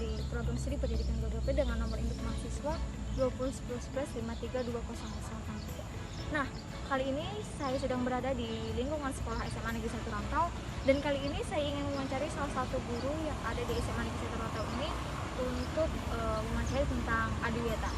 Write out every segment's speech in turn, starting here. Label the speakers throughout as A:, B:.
A: dari Program Studi Pendidikan GoDP dengan nomor induk mahasiswa 2011-53200. Nah, kali ini saya sedang berada di lingkungan sekolah SMA Negeri 1 Rantau, dan kali ini saya ingin mewawancari salah satu guru yang ada di SMA Negeri 1 Rantau ini untuk mewawancari tentang adiwiyata.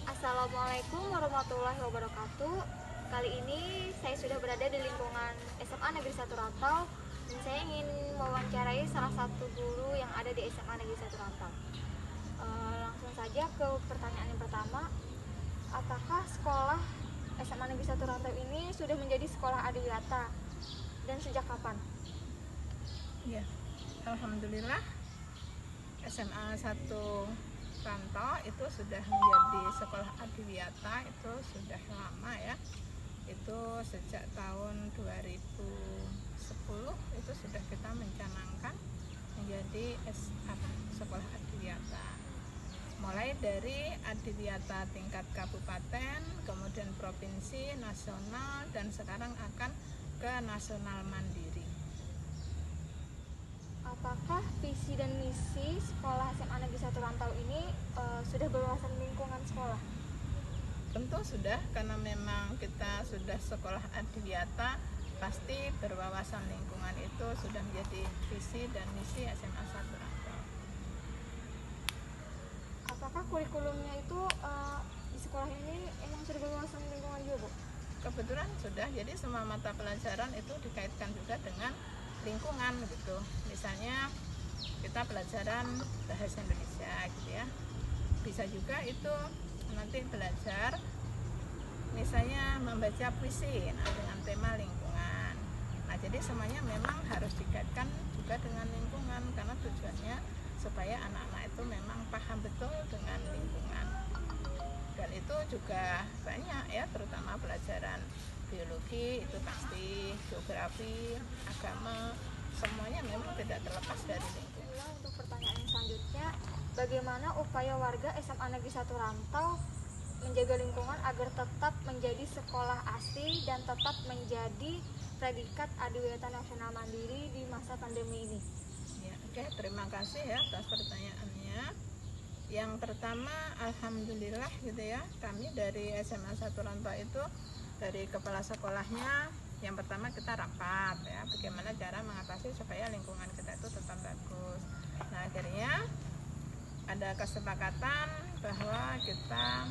A: Assalamualaikum warahmatullahi wabarakatuh. Kali ini saya sudah berada di lingkungan SMA Negeri 1 Rantau, dan saya ingin mewawancarai salah satu guru yang ada di SMA Negeri 1 Rantau. Langsung saja ke pertanyaan yang pertama. Apakah sekolah SMA Negeri 1 Rantau ini sudah menjadi sekolah adiwiyata, dan sejak kapan?
B: Ya, alhamdulillah SMA 1 Rantau itu sudah menjadi sekolah adiwiyata itu sudah lama ya. Itu sejak tahun 2010 itu sudah kita mencanangkan menjadi sekolah adiwiyata. Mulai dari adiwiyata tingkat kabupaten, kemudian provinsi, nasional, dan sekarang akan ke nasional mandiri.
A: Apakah visi dan misi sekolah SMA Negeri 1 Rantau ini sudah berwawasan lingkungan sekolah?
B: Tentu sudah, karena memang kita sudah sekolah adiwiyata, pasti berwawasan lingkungan itu sudah menjadi visi dan misi SMA 1 Rantau.
A: Apakah kurikulumnya itu di sekolah ini emang sudah berwawasan lingkungan juga, Bu?
B: Kebetulan sudah, jadi semua mata pelajaran itu dikaitkan juga dengan lingkungan gitu. Misalnya kita pelajaran bahasa Indonesia gitu ya, bisa juga itu nanti belajar misalnya membaca puisi dengan tema lingkungan. Nah, jadi semuanya memang harus dikaitkan juga dengan lingkungan, karena tujuannya supaya anak-anak itu memang paham betul dengan lingkungan. Dan itu juga banyak ya, terutama pelajaran biologi itu pasti, geografi, agama, semuanya memang tidak terlepas dari lingkungan.
A: Untuk pertanyaan yang selanjutnya, bagaimana upaya warga SMA Negeri 1 Rantau menjaga lingkungan agar tetap menjadi sekolah asli dan tetap menjadi predikat adiwiyata nasional mandiri di masa pandemi ini?
B: Ya, oke, terima kasih ya atas pertanyaannya. Yang pertama, alhamdulillah gitu ya, kami dari SMA 1 Rantau itu dari kepala sekolahnya, yang pertama kita rapat ya, bagaimana cara mengatasi supaya lingkungan kita itu tetap bagus. Nah, akhirnya ada kesepakatan bahwa kita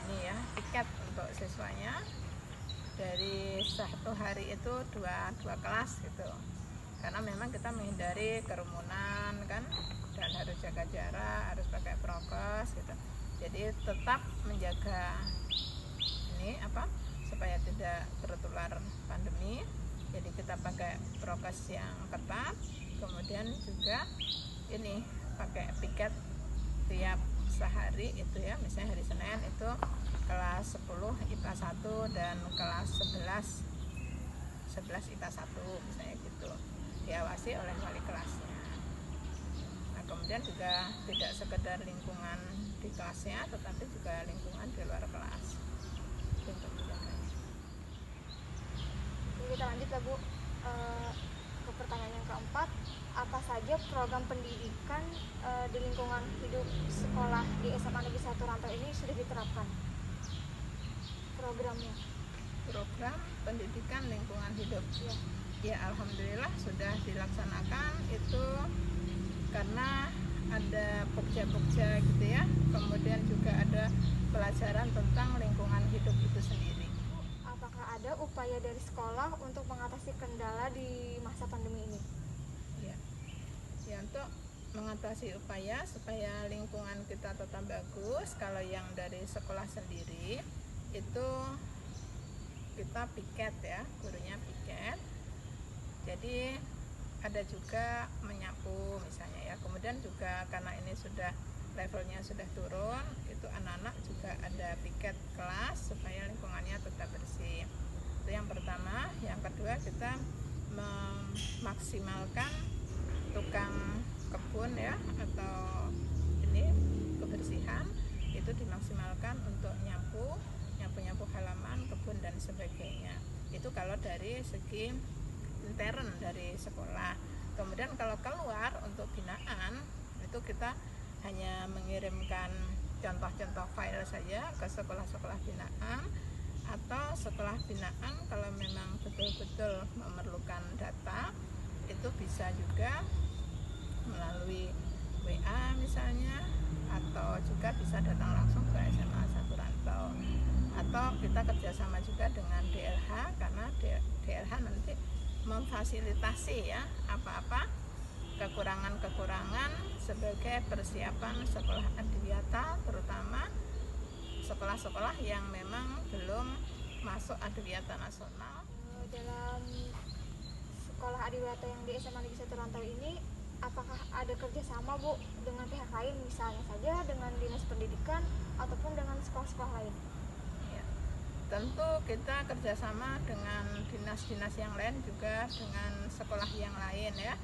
B: ini ya, tiket untuk siswanya dari satu hari itu dua kelas gitu, karena memang kita menghindari kerumunan kan, dan harus jaga jarak, harus pakai prokes gitu. Jadi tetap menjaga ini supaya tidak tertular pandemi. Jadi kita pakai prokes yang ketat, kemudian juga ini pakai piket tiap sehari itu ya, misalnya hari Senin itu kelas 10 IPA 1 dan kelas 11 IPA 1 misalnya gitu, diawasi oleh wali kelasnya. Nah, kemudian juga tidak sekedar lingkungan di kelasnya, tetapi juga lingkungan di luar kelas.
A: Kita lanjut ya, Bu, ke pertanyaan yang keempat. Apa saja program pendidikan di lingkungan hidup sekolah di SMA Negeri 1 Rantau ini sudah diterapkan? Programnya?
B: Program pendidikan lingkungan hidup ya, alhamdulillah sudah dilaksanakan itu, karena ada pokja-pokja gitu ya, kemudian juga ada pelajaran tentang lingkungan hidup itu sendiri.
A: Apakah ada upaya dari sekolah untuk mengatasi kendala di masa pandemi ini?
B: Ya, untuk mengatasi upaya supaya lingkungan kita tetap bagus, kalau yang dari sekolah sendiri itu kita piket ya, gurunya piket. Jadi ada juga menyapu misalnya ya, kemudian juga karena ini sudah levelnya sudah turun, itu anak-anak juga ada piket kelas supaya lingkungannya tetap bersih. Itu yang pertama. Yang kedua, kita memaksimalkan tukang kebun ya, atau ini kebersihan itu dimaksimalkan untuk nyapu halaman kebun dan sebagainya. Itu kalau dari segi intern dari sekolah. Kemudian kalau keluar untuk binaan itu kita hanya mengirimkan contoh-contoh file saja ke sekolah-sekolah binaan, atau sekolah binaan kalau memang betul-betul memerlukan data itu bisa juga melalui WA misalnya, atau juga bisa datang langsung ke SMA 1 Rantau, atau kita kerjasama juga dengan DLH, karena DLH nanti memfasilitasi ya apa-apa kekurangan-kekurangan sebagai persiapan sekolah adiwiyata, terutama sekolah-sekolah yang memang belum masuk adiwiyata nasional.
A: Dalam sekolah adiwiyata yang di SMA Negeri 1 Rantau ini, apakah ada kerjasama Bu dengan pihak lain, misalnya saja dengan dinas pendidikan ataupun dengan sekolah-sekolah lain?
B: Ya, tentu kita kerjasama dengan dinas-dinas yang lain, juga dengan sekolah yang lain ya.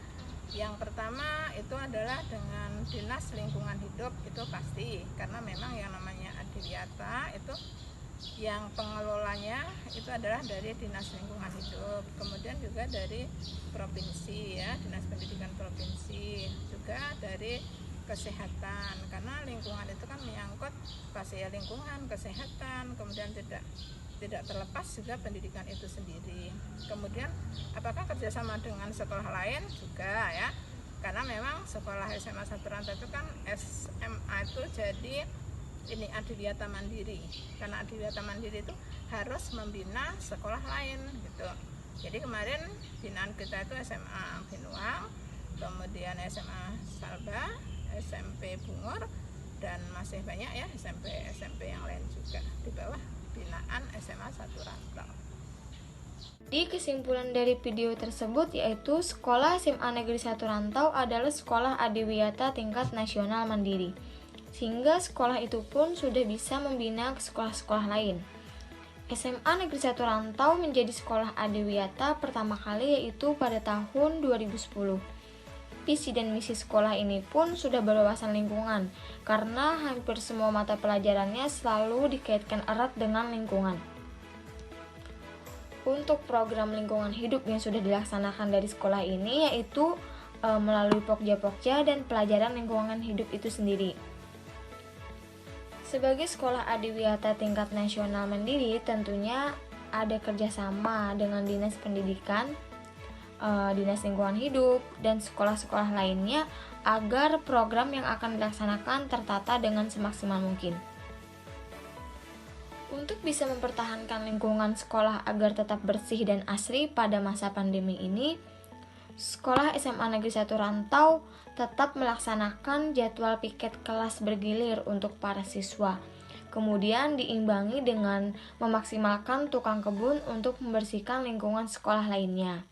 B: Yang pertama itu adalah dengan dinas lingkungan hidup, itu pasti, karena memang yang namanya adiwiyata itu yang pengelolanya itu adalah dari dinas lingkungan hidup, kemudian juga dari provinsi ya, dinas pendidikan provinsi, juga dari kesehatan, karena lingkungan itu kan menyangkut pasti ya, lingkungan, kesehatan, kemudian tidak terlepas juga pendidikan itu sendiri. Kemudian apakah kerjasama dengan sekolah lain juga ya, karena memang sekolah SMA 1 Rantau itu kan SMA itu jadi ini adiwiyata mandiri, karena adiwiyata mandiri itu harus membina sekolah lain gitu. Jadi kemarin binaan kita itu SMA Binuang, kemudian SMA Salba, SMP Bungur, dan masih banyak ya SMP yang lain juga di bawah binaan SMA 1 Rantau.
A: Di kesimpulan dari video tersebut yaitu Sekolah SMA Negeri 1 Rantau adalah sekolah adiwiyata tingkat nasional mandiri, sehingga sekolah itu pun sudah bisa membina ke sekolah-sekolah lain. SMA Negeri 1 Rantau menjadi sekolah adiwiyata pertama kali yaitu pada tahun 2010. Visi dan misi sekolah ini pun sudah berwawasan lingkungan, karena hampir semua mata pelajarannya selalu dikaitkan erat dengan lingkungan. Untuk program lingkungan hidup yang sudah dilaksanakan dari sekolah ini yaitu melalui Pokja-Pokja dan pelajaran lingkungan hidup itu sendiri. Sebagai sekolah adiwiyata tingkat nasional mandiri, tentunya ada kerjasama dengan dinas pendidikan, dinas lingkungan hidup, dan sekolah-sekolah lainnya agar program yang akan dilaksanakan tertata dengan semaksimal mungkin. Untuk bisa mempertahankan lingkungan sekolah agar tetap bersih dan asri pada masa pandemi ini, Sekolah SMA Negeri 1 Rantau tetap melaksanakan jadwal piket kelas bergilir untuk para siswa. Kemudian diimbangi dengan memaksimalkan tukang kebun untuk membersihkan lingkungan sekolah lainnya.